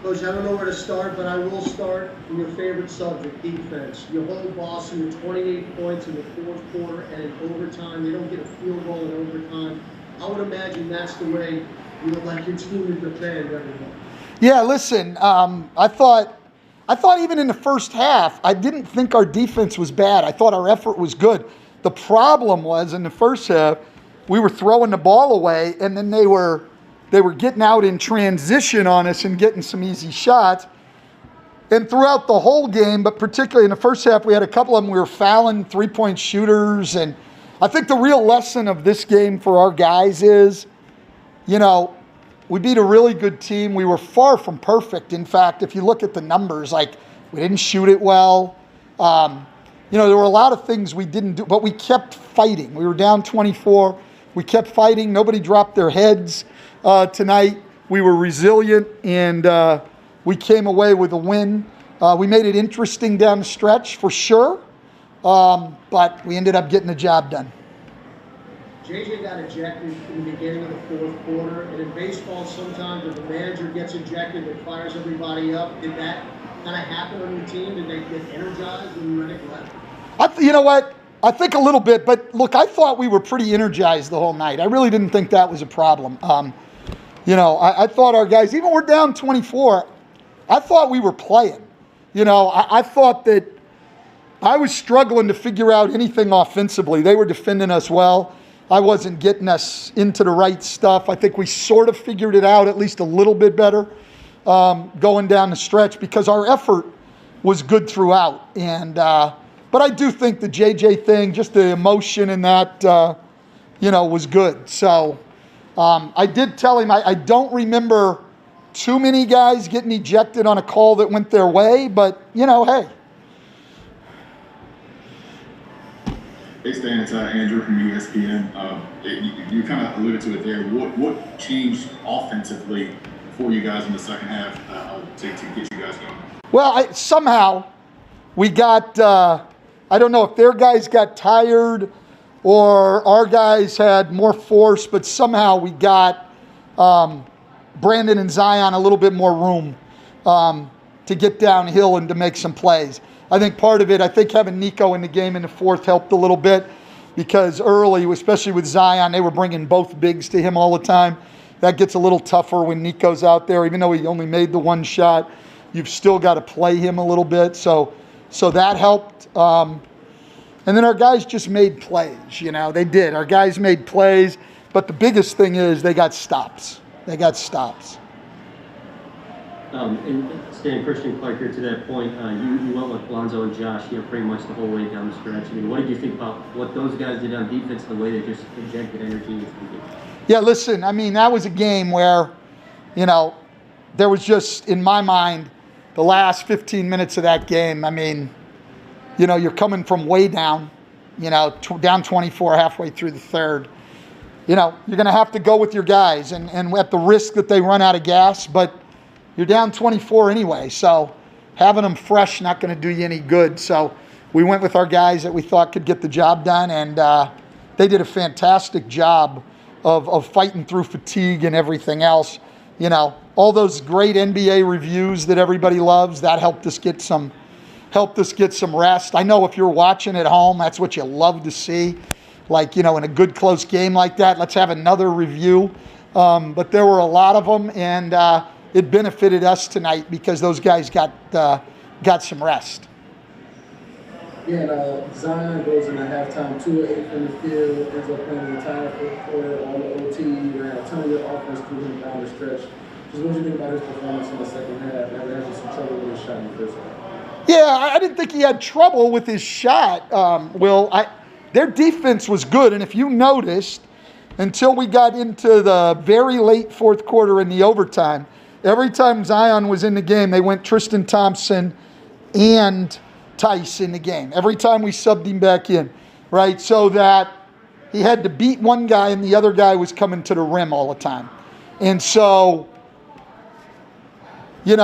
Coach, I don't know where to start, but I will start from your favorite subject, defense. You hold Boston to 28 points in the fourth quarter and in overtime. They don't get a field goal in overtime. I would imagine that's the way you would like your team to defend everyone. Yeah, listen, I thought even in the first half, I didn't think our defense was bad. I thought our effort was good. The problem was in the first half, we were throwing the ball away, and then they were getting out in transition on us and getting some easy shots. And throughout the whole game, but particularly in the first half, we had a couple of them. We were fouling three-point shooters. And I think the real lesson of this game for our guys is, we beat a really good team. We were far from perfect. In fact, if you look at the numbers, we didn't shoot it well. There were a lot of things we didn't do, but we kept fighting. We were down 24. We kept fighting. Nobody dropped their heads tonight. We were resilient, and we came away with a win. We made it interesting down the stretch, for sure, but we ended up getting the job done. JJ got ejected in the beginning of the fourth quarter, and in baseball, sometimes if a manager gets ejected, it fires everybody up. Did that kind of happen on your team? Did they get energized when Reddick left? You know what? I think a little bit, but look, I thought we were pretty energized the whole night. I really didn't think that was a problem. I thought our guys, even we're down 24, I thought we were playing. I thought that I was struggling to figure out anything offensively. They were defending us well. I wasn't getting us into the right stuff. I think we sort of figured it out at least a little bit better going down the stretch because our effort was good throughout. But I do think the JJ thing, just the emotion in that, was good. So I did tell him I don't remember too many guys getting ejected on a call that went their way, but, hey. Hey, Stan, it's Andrew from ESPN. You kind of alluded to it there. What changed offensively for you guys in the second half to get you guys going? Well, somehow we got, I don't know if their guys got tired or our guys had more force, but somehow we got Brandon and Zion a little bit more room to get downhill and to make some plays. I think part of it, having Nico in the game in the fourth helped a little bit because early, especially with Zion, they were bringing both bigs to him all the time. That gets a little tougher when Nico's out there. Even though he only made the one shot, you've still got to play him a little bit. So that helped. And then our guys just made plays, They did. Our guys made plays. But the biggest thing is they got stops. And Stan, Christian Clark here to that point, you went with Lonzo and Josh, pretty much the whole way down the stretch. What did you think about what those guys did on defense, the way they just injected energy into the game? Yeah, listen, that was a game where, there was just, in my mind, the last 15 minutes of that game, you're coming from way down, down 24 halfway through the third. You're going to have to go with your guys and at the risk that they run out of gas, but you're down 24 anyway, so having them fresh not going to do you any good. So we went with our guys that we thought could get the job done, and they did a fantastic job of fighting through fatigue and everything else. All those great NBA reviews that everybody loves, that helped us get some rest. I know if you're watching at home, that's what you love to see. In a good close game like that, let's have another review. But there were a lot of them, and it benefited us tonight because those guys got some rest. Yeah, Zion goes in the halftime 2-8 from the field, ends up playing the entire fourth quarter on the OT, ran a ton of good offense through him down the stretch. Just what do you think about his performance in the second half? After having some trouble with his shot in the first half. Yeah, I didn't think he had trouble with his shot, Will. Their defense was good, and if you noticed, until we got into the very late fourth quarter in the overtime, every time Zion was in the game, they went Tristan Thompson and Tice in the game. Every time we subbed him back in, right? So that he had to beat one guy and the other guy was coming to the rim all the time. And so, it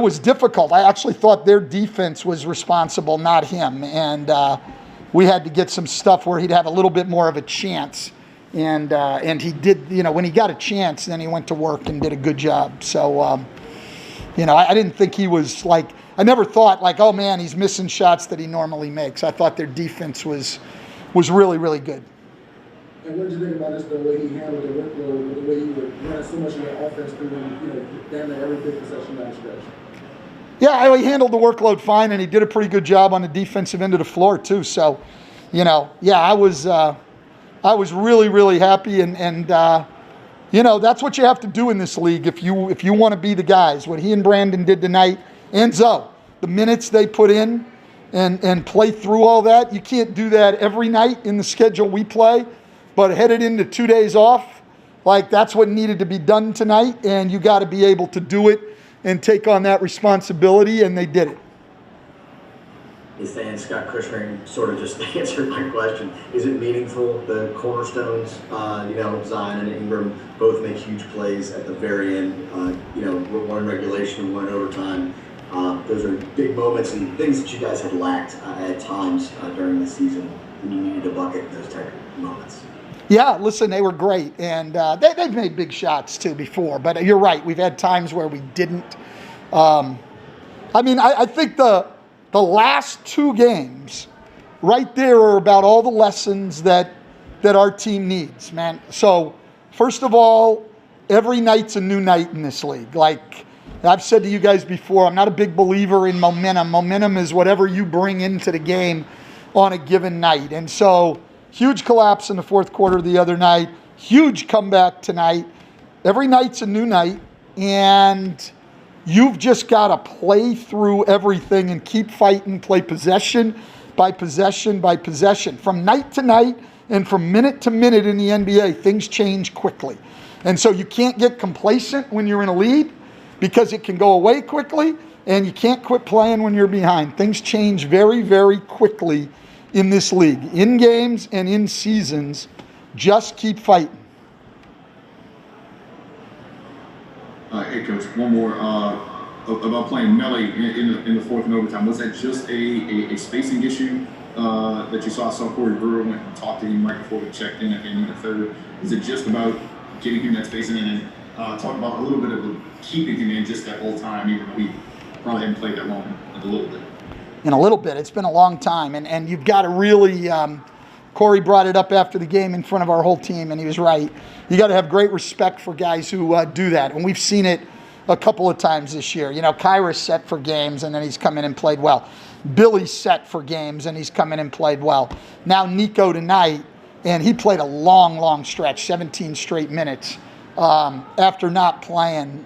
was difficult. I actually thought their defense was responsible, not him. And we had to get some stuff where he'd have a little bit more of a chance. And he did, when he got a chance, then he went to work and did a good job. So, You know, I didn't think he was like, I never thought like, oh man, he's missing shots that he normally makes. I thought their defense was really, really good. And what did you think about just the way he handled the workload, the way he would run so much of the offense through him, you know, damn near every big possession down the stretch? Yeah, he handled the workload fine, and he did a pretty good job on the defensive end of the floor too. So, you know, yeah, I was really, really happy, and you know, that's what you have to do in this league if you want to be the guys. What he and Brandon did tonight, and Zoe, the minutes they put in and play through all that, you can't do that every night in the schedule we play. But headed into 2 days off, like that's what needed to be done tonight, and you got to be able to do it and take on that responsibility, and they did it. Hey Stan, Scott Christian sort of just answered my question. Is it meaningful? The cornerstones, you know, Zion and Ingram both make huge plays at the very end. You know, one in regulation and one in overtime. Those are big moments and things that you guys had lacked at times during the season, and you needed a bucket in those type of moments. Yeah, listen, they were great, and they've made big shots too before, but you're right, we've had times where we didn't. I mean, I think the last 2 games right there are about all the lessons that our team needs, man. So, first of all, every night's a new night in this league. Like I've said to you guys before, I'm not a big believer in momentum. Momentum is whatever you bring into the game on a given night, and so huge collapse in the fourth quarter the other night. Huge comeback tonight. Every night's a new night. And you've just got to play through everything and keep fighting, play possession by possession by possession. From night to night and from minute to minute in the NBA, things change quickly. And so you can't get complacent when you're in a lead because it can go away quickly, and you can't quit playing when you're behind. Things change very, very quickly in this league, in games and in seasons. Just keep fighting. Hey, Coach, one more about playing Melly in the fourth and overtime. Was that just a spacing issue that you saw? I saw Corey Brewer went and talked to him right before we checked in at the end of the third. Is it just about getting him that spacing and talk about a little bit of keeping him in just that whole time, even though we probably haven't played that long in a little bit? In a little bit. It's been a long time. And you've got to really, Corey brought it up after the game in front of our whole team, and he was right. You got to have great respect for guys who do that. And we've seen it a couple of times this year. You know, Kyra's set for games, and then he's come in and played well. Billy's set for games, and he's come in and played well. Now Nico tonight, and he played a long, long stretch, 17 straight minutes after not playing.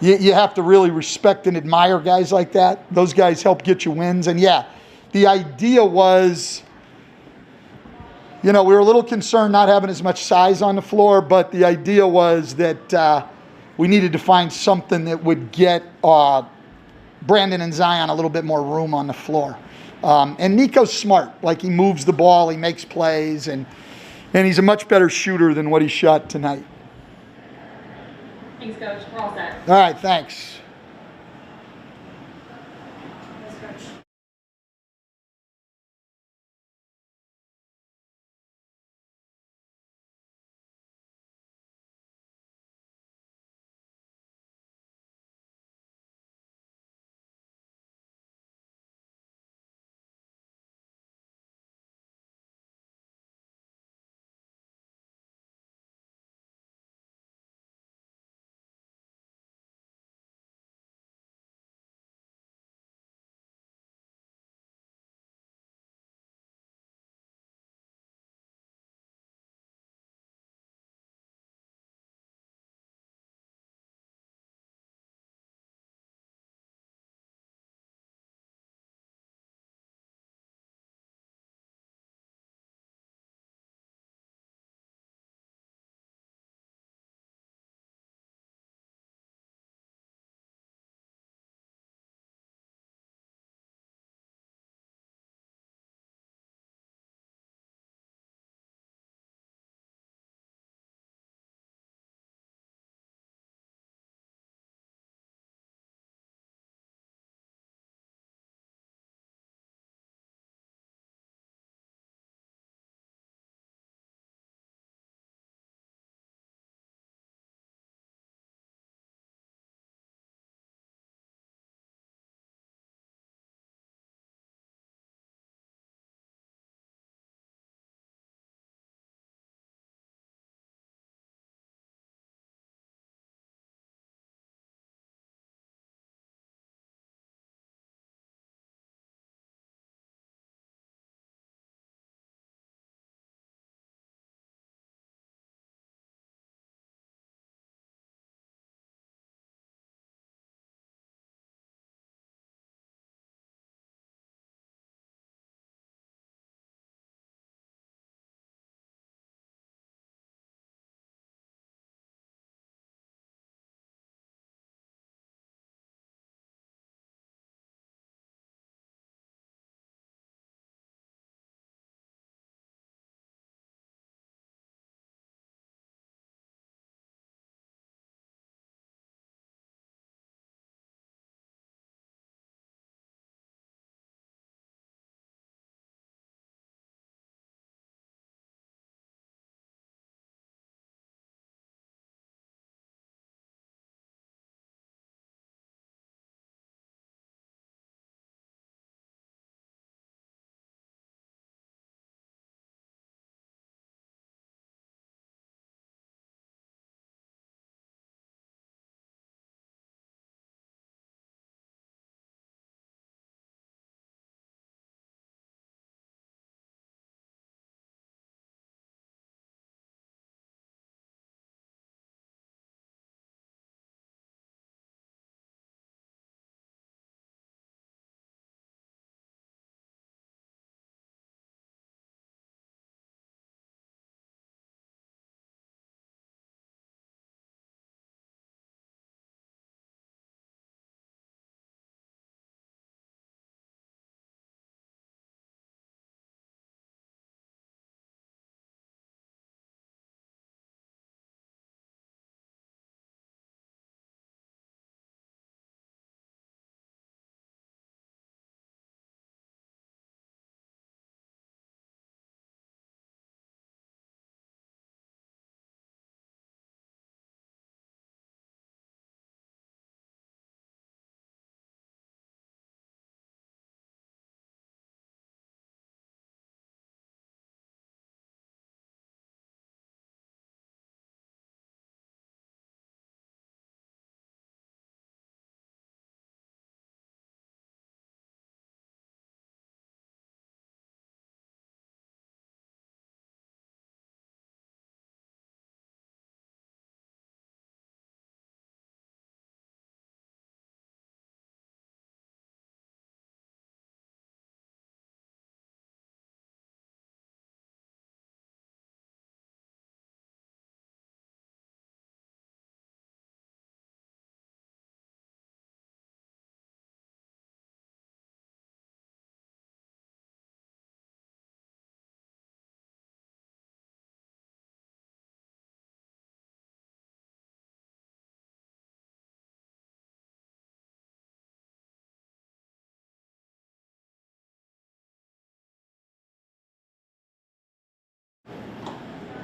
You have to really respect and admire guys like that. Those guys help get you wins. And yeah, the idea was, you know, we were a little concerned not having as much size on the floor, but the idea was that we needed to find something that would get Brandon and Zion a little bit more room on the floor. And Nico's smart. Like, he moves the ball, he makes plays, and he's a much better shooter than what he shot tonight. Thanks, Coach. We're all set. All right, thanks.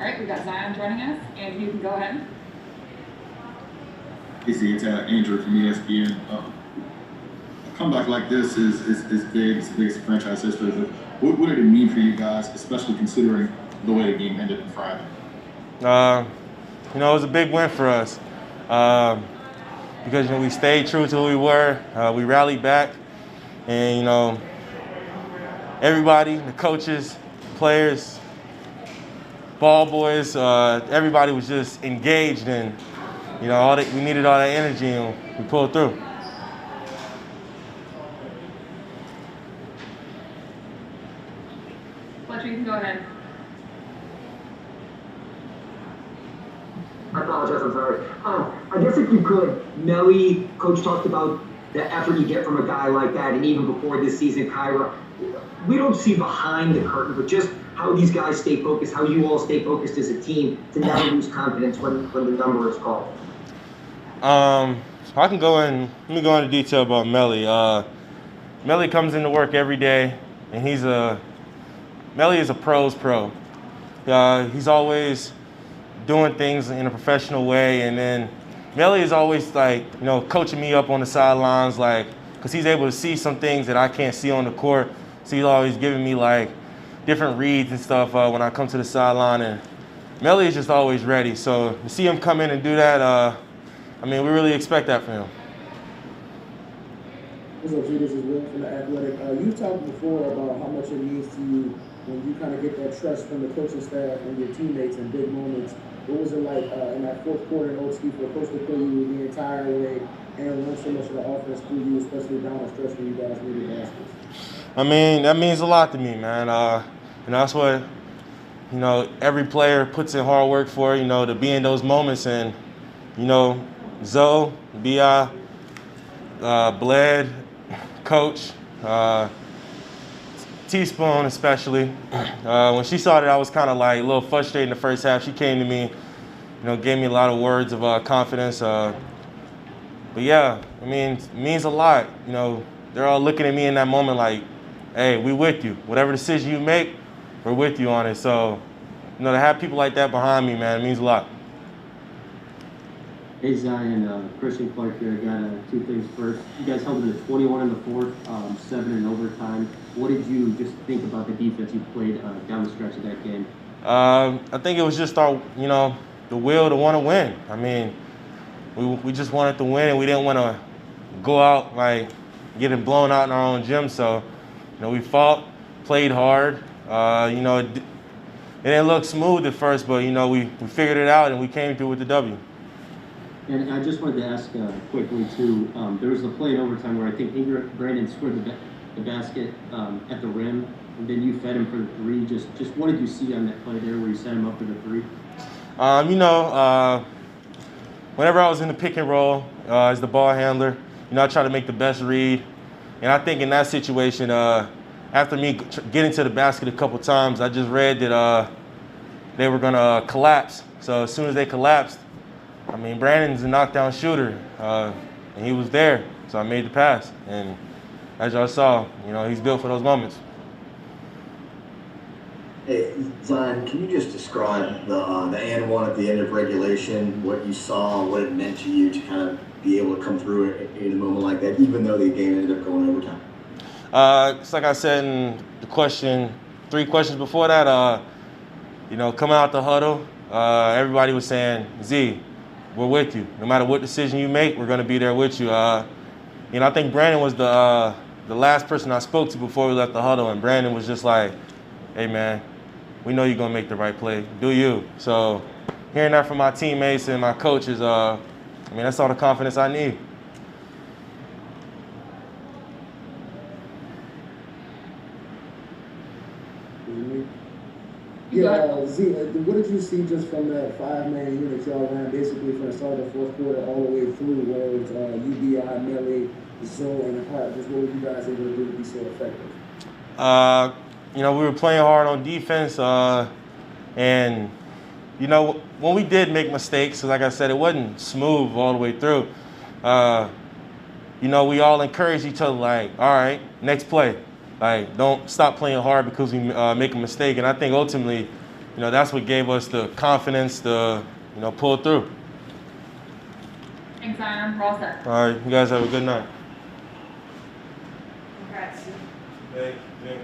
All right, we've got Zion joining us, and you can go ahead. It's Andrew from ESPN. A comeback like this is big. It's the biggest franchise history. What did it mean for you guys, especially considering the way the game ended on Friday? It was a big win for us because we stayed true to who we were. We rallied back, and everybody, the coaches, players, ball boys, everybody was just engaged, and we needed all that energy, and we pulled through. Fletcher, you can go ahead. I apologize, I'm sorry. I guess if you could, Melly, Coach talked about the effort you get from a guy like that, and even before this season, Kyra, we don't see behind the curtain, but just how these guys stay focused, how you all stay focused as a team to never lose confidence when the number is called. Let me go into detail about Melly. Melly comes into work every day, and Melly is a pro's pro. He's always doing things in a professional way, and then Melly is always coaching me up on the sidelines, because he's able to see some things that I can't see on the court. So he's always giving me different reads and stuff when I come to the sideline, and Melly is just always ready. So to see him come in and do that, we really expect that from him. What's up, G? This is Will from The Athletic. You've talked before about how much it means to you when you kind of get that trust from the coaching staff and your teammates in big moments. What was it like in that fourth quarter in OT for a coach to play you the entire way and run so much of the offense through you, especially down the stretch when you guys needed baskets? That means a lot to me, man. That's what, every player puts in hard work for, to be in those moments. And, Zoe, B.I., Bled, Coach, Teaspoon especially. When she saw that I was kind of a little frustrated in the first half, she came to me, gave me a lot of words of confidence. But yeah, it means a lot. They're all looking at me in that moment hey, we with you. Whatever decision you make, we're with you on it. So, to have people like that behind me, man, it means a lot. Hey, Zion, Christian Clark here. I got two things first. You guys held it at 21 in the fourth, 7 in overtime. What did you just think about the defense you played down the stretch of that game? I think it was just our, the will to want to win. We just wanted to win, and we didn't want to go out getting blown out in our own gym. So, we fought, played hard. It didn't look smooth at first, but we figured it out and we came through with the W. And I just wanted to ask quickly too. There was a play in overtime where I think Brandon scored the basket at the rim, and then you fed him for the three. Just what did you see on that play there where you set him up for the three? Whenever I was in the pick and roll as the ball handler, I try to make the best read. And I think in that situation, after me getting to the basket a couple times, I just read that they were going to collapse. So as soon as they collapsed, Brandon's a knockdown shooter, and he was there. So I made the pass. And as y'all saw, he's built for those moments. Hey, Zion, can you just describe the and one at the end of regulation, what you saw, what it meant to you to kind of be able to come through in a moment like that, even though the game ended up going overtime? It's like I said in the three questions before that, coming out the huddle, everybody was saying, Z, we're with you. No matter what decision you make, we're going to be there with you. I think Brandon was the last person I spoke to before we left the huddle, and Brandon was just like, hey, man, we know you're going to make the right play. Do you? So hearing that from my teammates and my coaches, that's all the confidence I need. Yeah, Z, what did you see just from that 5-man unit y'all ran basically from the start of the fourth quarter all the way through, where it was UBI, Melly, Zoe, and Hart? Just what were you guys able to do to be so effective? We were playing hard on defense, and when we did make mistakes, like I said, it wasn't smooth all the way through. We all encouraged each other, all right, next play. Don't stop playing hard because we make a mistake. And I think ultimately, that's what gave us the confidence to, pull through. Thanks, Zion. We're all set. All right, you guys have a good night. Congrats. Thank you.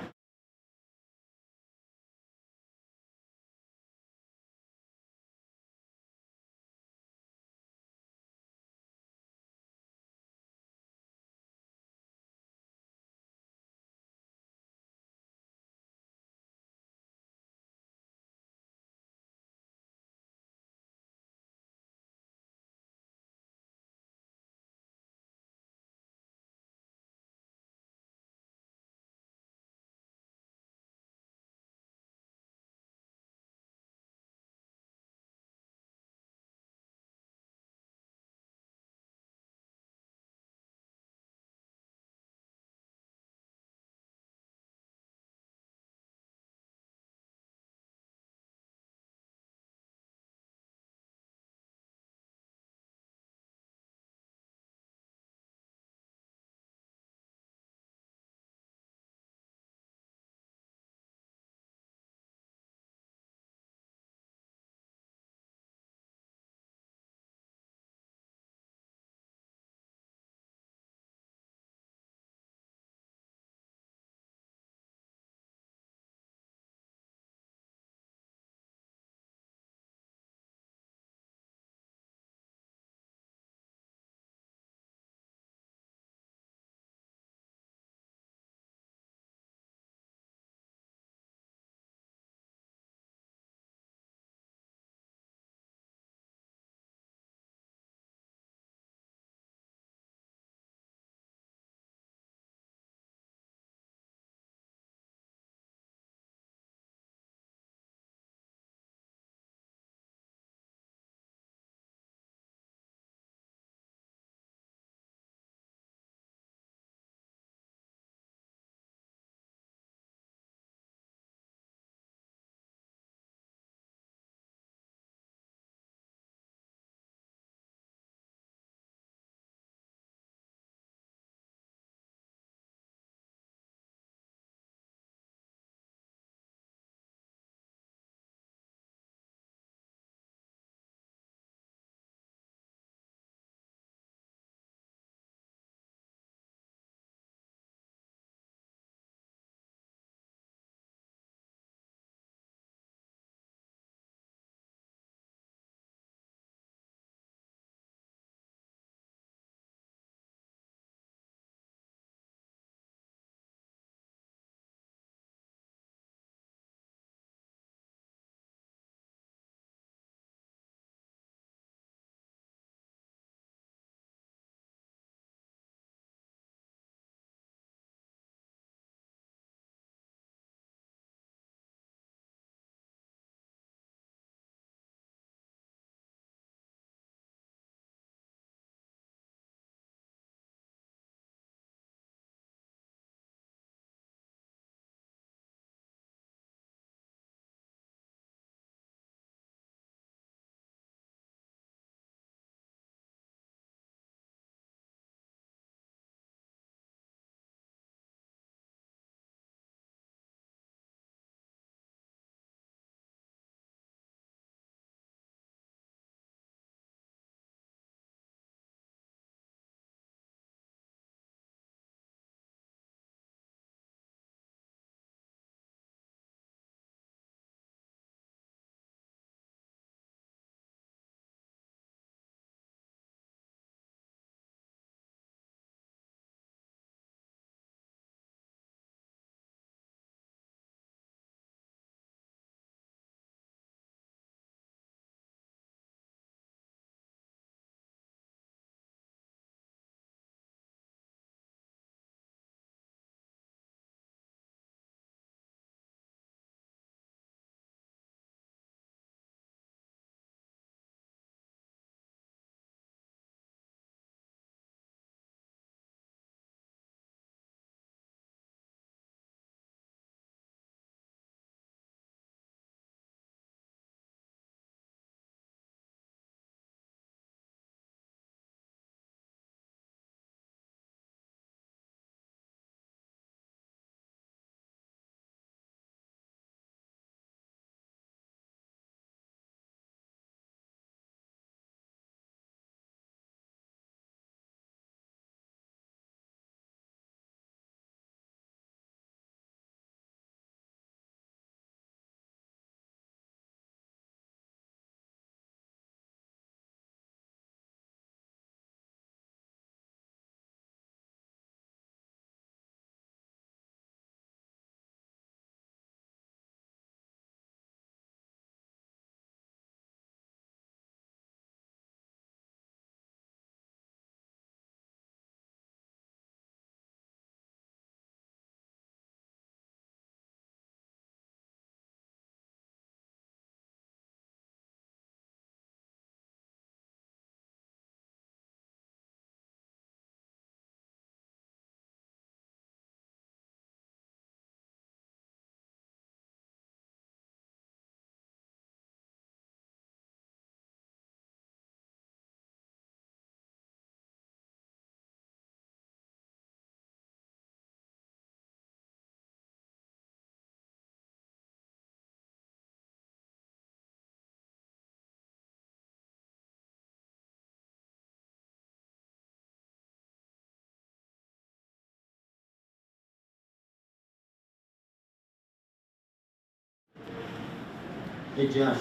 Hey Josh,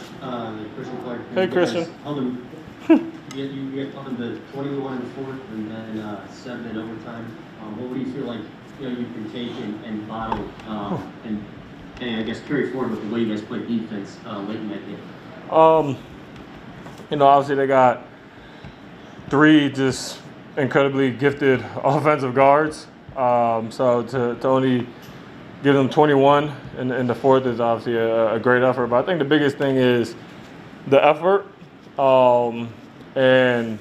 Christian Clark. Hey, Christian. You get up into 21 in the fourth and then 7 in overtime. What do you feel like you can take and bottle and I guess carry forward with the way you guys play defense late in that game? Obviously they got 3 just incredibly gifted offensive guards. So to only give them 21 in the fourth is obviously a great effort. But I think the biggest thing is the effort. And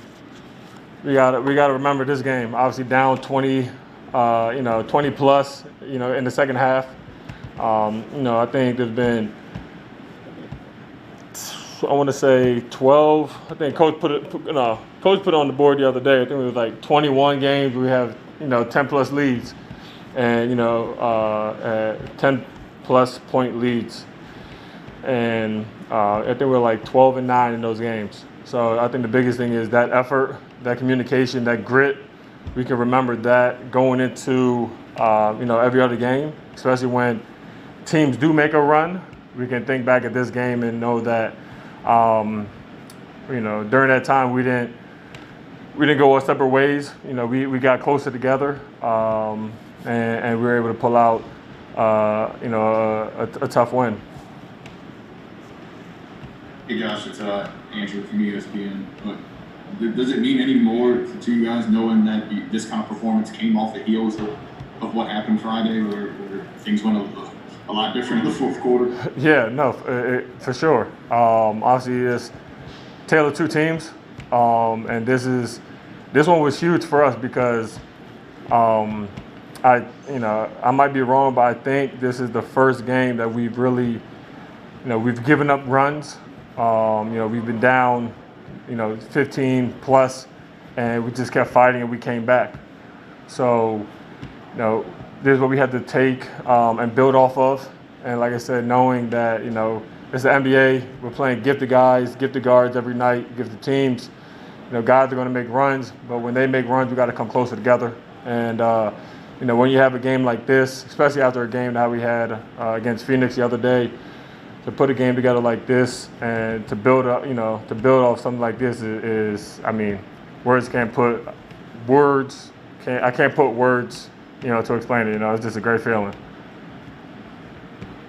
we got to remember this game. Obviously down 20, 20 plus, in the second half. I think there's been, I want to say 12. I think Coach put it on the board the other day. I think it was like 21 games we have 10 plus leads, and 10 plus point leads, and I think we're like 12-9 in those games. So I think the biggest thing is that effort, that communication, that grit. We can remember that going into every other game, especially when teams do make a run. We can think back at this game and know that during that time we didn't go our separate ways. We got closer together, and we were able to pull out a tough win. Hey Josh, it's Andrew from ESPN. Does it mean any more to you guys knowing that this kind of performance came off the heels of what happened Friday, where things went a lot different in the fourth quarter? Yeah, no, for sure. Obviously, it's tale of 2 teams, and this one was huge for us because I might be wrong, but I think this is the first game that we've really, we've given up runs. We've been down, 15 plus, and we just kept fighting and we came back. So, this is what we had to take and build off of. And like I said, knowing that, it's the NBA, we're playing gifted guys, gifted guards every night, gifted teams. Guys are going to make runs, but when they make runs, we got to come closer together. And, when you have a game like this, especially after a game that we had against Phoenix the other day, to put a game together like this and to build up, to build off something like this is words can't put words. I can't put words, to explain it. It's just a great feeling.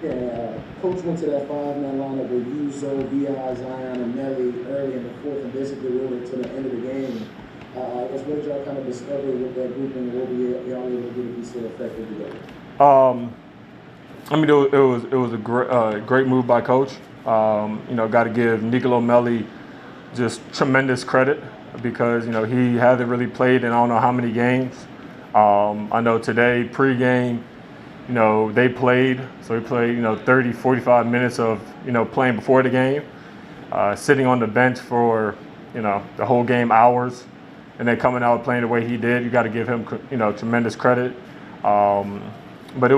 Yeah, Coach went to that 5-man lineup with you, Zoe, B.I., Zion, and Melly early in the fourth, and basically really until the end of the game. I guess what did y'all kind of discover with that group, and what were y'all able to do to be so effective together? It was a great move by Coach. Got to give Nicolo Melli just tremendous credit because he hasn't really played in I don't know how many games. I know today pregame, they played, so he played 30, 45 minutes of playing before the game, sitting on the bench for the whole game hours, and then coming out playing the way he did. You got to give him tremendous credit. But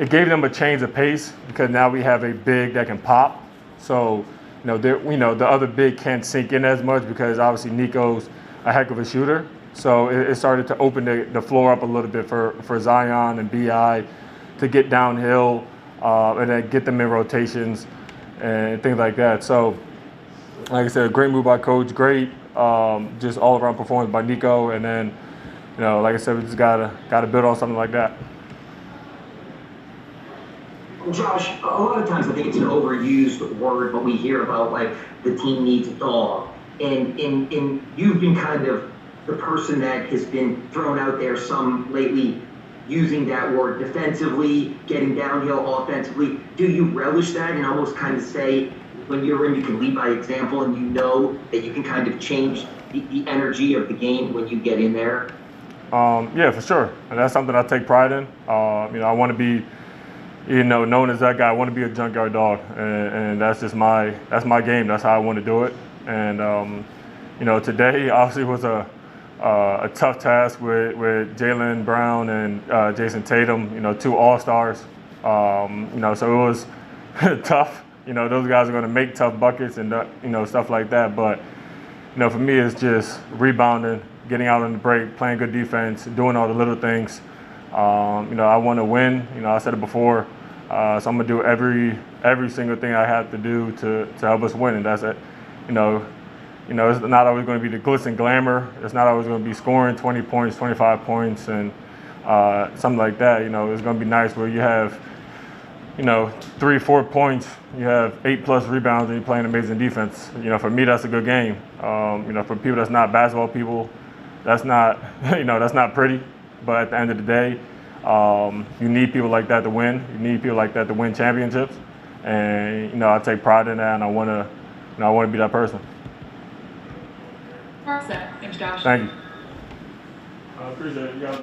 it gave them a change of pace because now we have a big that can pop. So, the other big can't sink in as much because obviously Nico's a heck of a shooter. So it started to open the floor up a little bit for Zion and B.I. to get downhill and then get them in rotations and things like that. So, like I said, a great move by Coach, great just all-around performance by Nico, and then, like I said, we just gotta build on something like that. Josh, a lot of times I think it's an overused word, but we hear about like the team needs a dog, and you've been kind of the person that has been thrown out there some lately using that word defensively, getting downhill offensively. Do you relish that and almost kind of say when you're in, you can lead by example and that you can kind of change the energy of the game when you get in there? Yeah, for sure. And that's something I take pride in. I want to be, known as that guy. I want to be a junkyard dog, and that's just my game. That's how I want to do it. And today obviously was a tough task with Jaylen Brown and Jason Tatum. 2 all-stars. So it was tough. Those guys are going to make tough buckets and stuff like that. But for me, it's just rebounding, getting out on the break, playing good defense, doing all the little things. I want to win. I said it before. So I'm gonna do every single thing I have to do to help us win, and that's it. You know, it's not always going to be the glitz and glamour. It's not always going to be scoring 20 points, 25 points, and something like that. You know, it's going to be nice where you have, 3-4 points, you have 8+ rebounds, and you're playing amazing defense. You know, for me, that's a good game. For people that's not basketball people, that's not, that's not pretty. But at the end of the day, you need people like that to win. You need people like that to win championships. And, I take pride in that, and I want to be that person. All set. Thanks, Josh. Thank you. I appreciate it. You guys.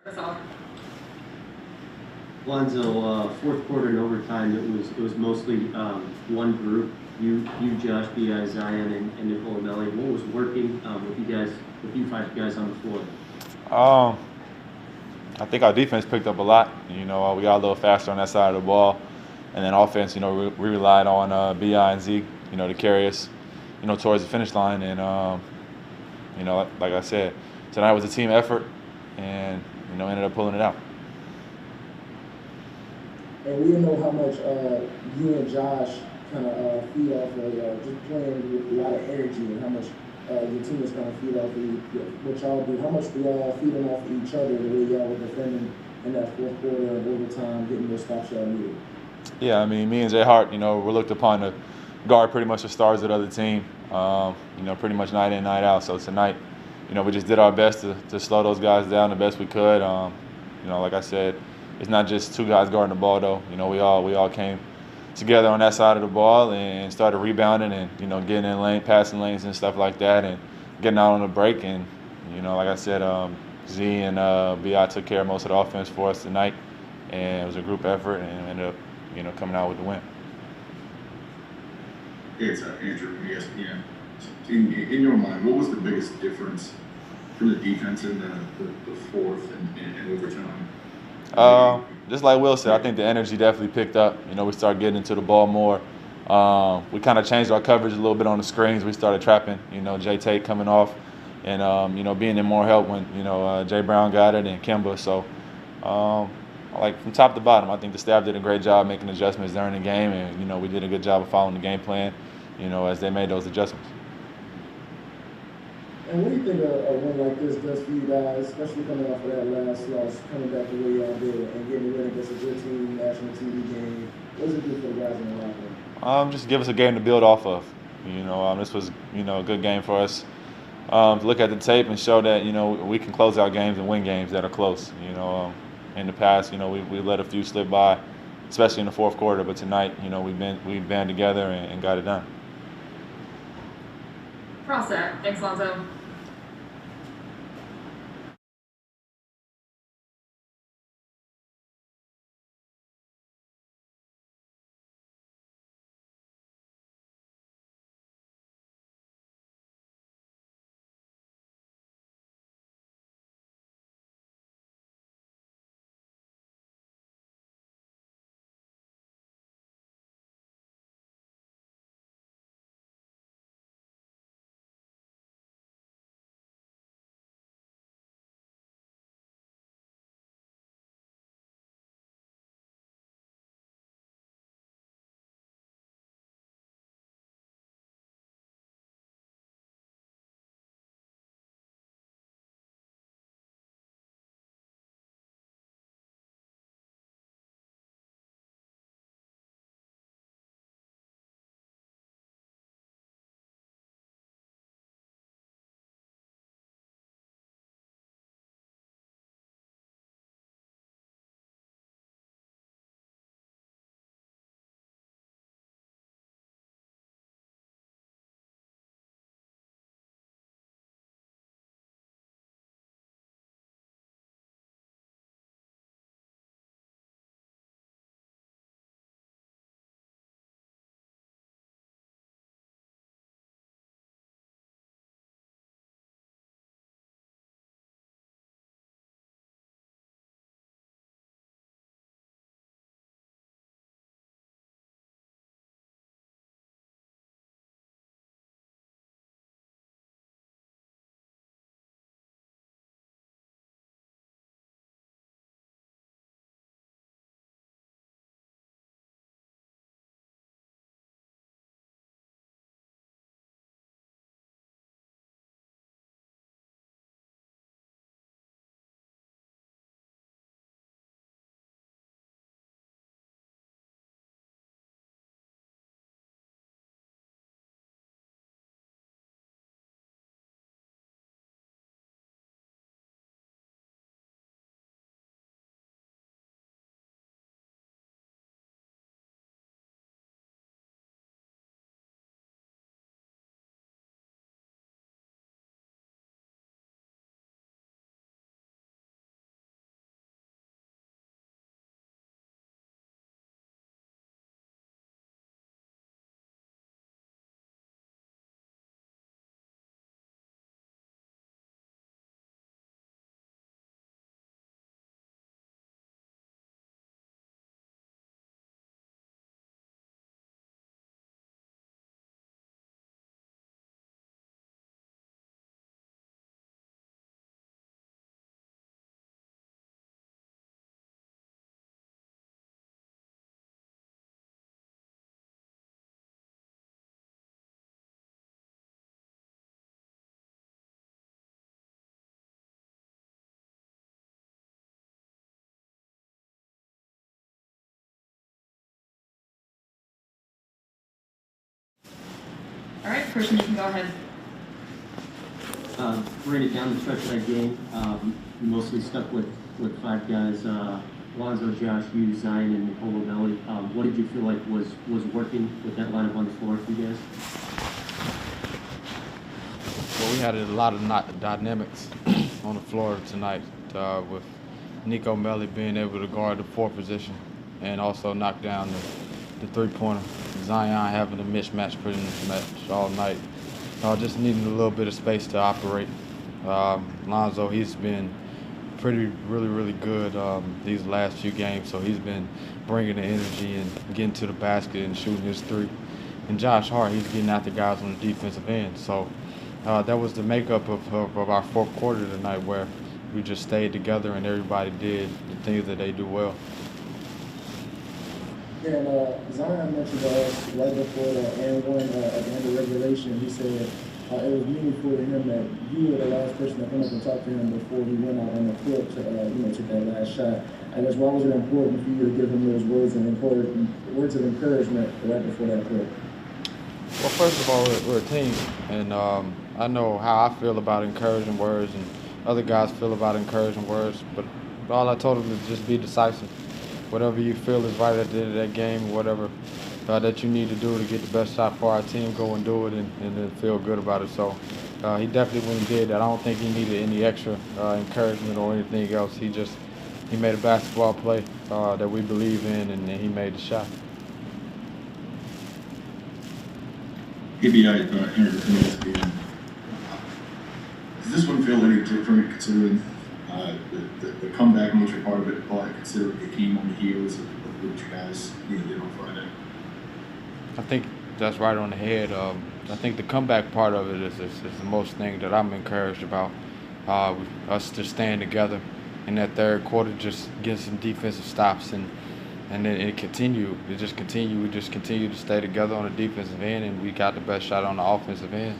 us off. Lonzo, fourth quarter and overtime, it was mostly one group. You, Josh, B.I., Zion, and Nicole Melly. What was working with you five guys on the floor? I think our defense picked up a lot. We got a little faster on that side of the ball, and then offense. We relied on B.I. and Zeke, to carry us, towards the finish line. And like I said, tonight was a team effort, and ended up pulling it out. And we know how much you and Josh kind of feed off of just playing with a lot of energy, and how much your team is kind of feed off of what y'all do. How much do y'all feeding off of each other, the way y'all were defending in that fourth quarter and overtime, getting those stops y'all needed? Yeah, I mean, me and HART, we're looked upon to guard pretty much the stars of the other team, pretty much night in, night out. So tonight, we just did our best to slow those guys down the best we could. Like I said, it's not just two guys guarding the ball, though. We all came together on that side of the ball and started rebounding and, getting in lane, passing lanes and stuff like that, and getting out on the break. And, like I said, Z and B.I. took care of most of the offense for us tonight, and it was a group effort and ended up, coming out with the win. It's Andrew from ESPN. In your mind, what was the biggest difference from the defense in the fourth and overtime? Just like Will said, I think the energy definitely picked up. We started getting into the ball more. We kind of changed our coverage a little bit on the screens. We started trapping, Jay Tate coming off and, being in more help when, Jay Brown got it and Kemba. So, like from top to bottom, I think the staff did a great job making adjustments during the game, and, we did a good job of following the game plan, as they made those adjustments. And what do you think a win like this does for you guys, especially coming off of that last loss, coming back the way y'all did, and getting a win against a good team, national TV game? What does it do for the guys in the locker room? Just give us a game to build off of. This was, a good game for us to look at the tape and show that, we can close out games and win games that are close. In the past, we let a few slip by, especially in the fourth quarter. But tonight, we band together and got it done. We're all set. Thanks, Lonzo. All right, Christian, you can go ahead. Brandon, down the stretch of that game, you mostly stuck with five guys, Lonzo, Josh, you, Zion, and Nicolo Belli. What did you feel like was working with that lineup on the floor for you guys? Well, we had a lot of dynamics on the floor tonight with Nico Melli being able to guard the 4 position and also knock down the three-pointer. Zion having a mismatch pretty much all night. Just needing a little bit of space to operate. Lonzo, he's been really good these last few games, so he's been bringing the energy and getting to the basket and shooting his 3. And Josh Hart, he's getting after guys on the defensive end. So that was the makeup of our fourth quarter tonight, where we just stayed together and everybody did the things that they do well. Yeah, and Zion mentioned to us right before the and one at the end of regulation, he said it was meaningful to him that you were the last person to come up and talk to him before he went out on the court to took that last shot. I guess why was it important for you to give him those words of encouragement right before that play? Well, first of all, we're a team, and I know how I feel about encouraging words, and other guys feel about encouraging words, but all I told him is just be decisive. Whatever you feel is right at the end of that game, whatever that you need to do to get the best shot for our team, go and do it and then feel good about it. So he definitely, when he did that, I don't think he needed any extra encouragement or anything else. He made a basketball play that we believe in, and he made the shot. ABI, Andrew from ESPN. Does this one feel any different considering the comeback nature part of it, but considering it came on the heels of what you guys did on Friday? I think that's right on the head. I think the comeback part of it is the most thing that I'm encouraged about. Us just staying together in that third quarter, just getting some defensive stops, and then it continued. We just continued to stay together on the defensive end, and we got the best shot on the offensive end.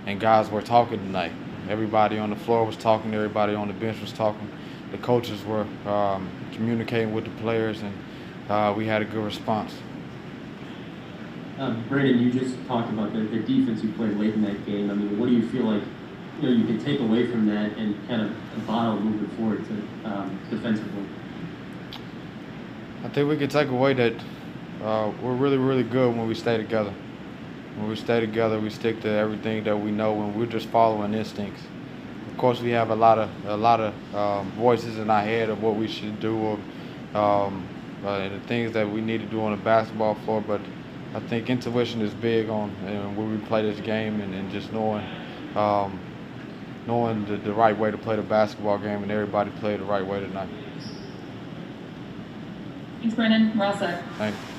And guys were talking tonight. Everybody on the floor was talking. Everybody on the bench was talking. The coaches were communicating with the players, and we had a good response. Brandon, you just talked about the defense you played late in that game. I mean, what do you feel like you can take away from that and kind of bottle moving forward to defensively? I think we can take away that we're really good when we stay together. When we stay together, we stick to everything that we know, and we're just following instincts. Of course, we have a lot of voices in our head of what we should do, and the things that we need to do on the basketball floor. But I think intuition is big on when we play this game, and just knowing the right way to play the basketball game, and everybody played the right way tonight. Thanks, Brandon. We're all set. Thank you.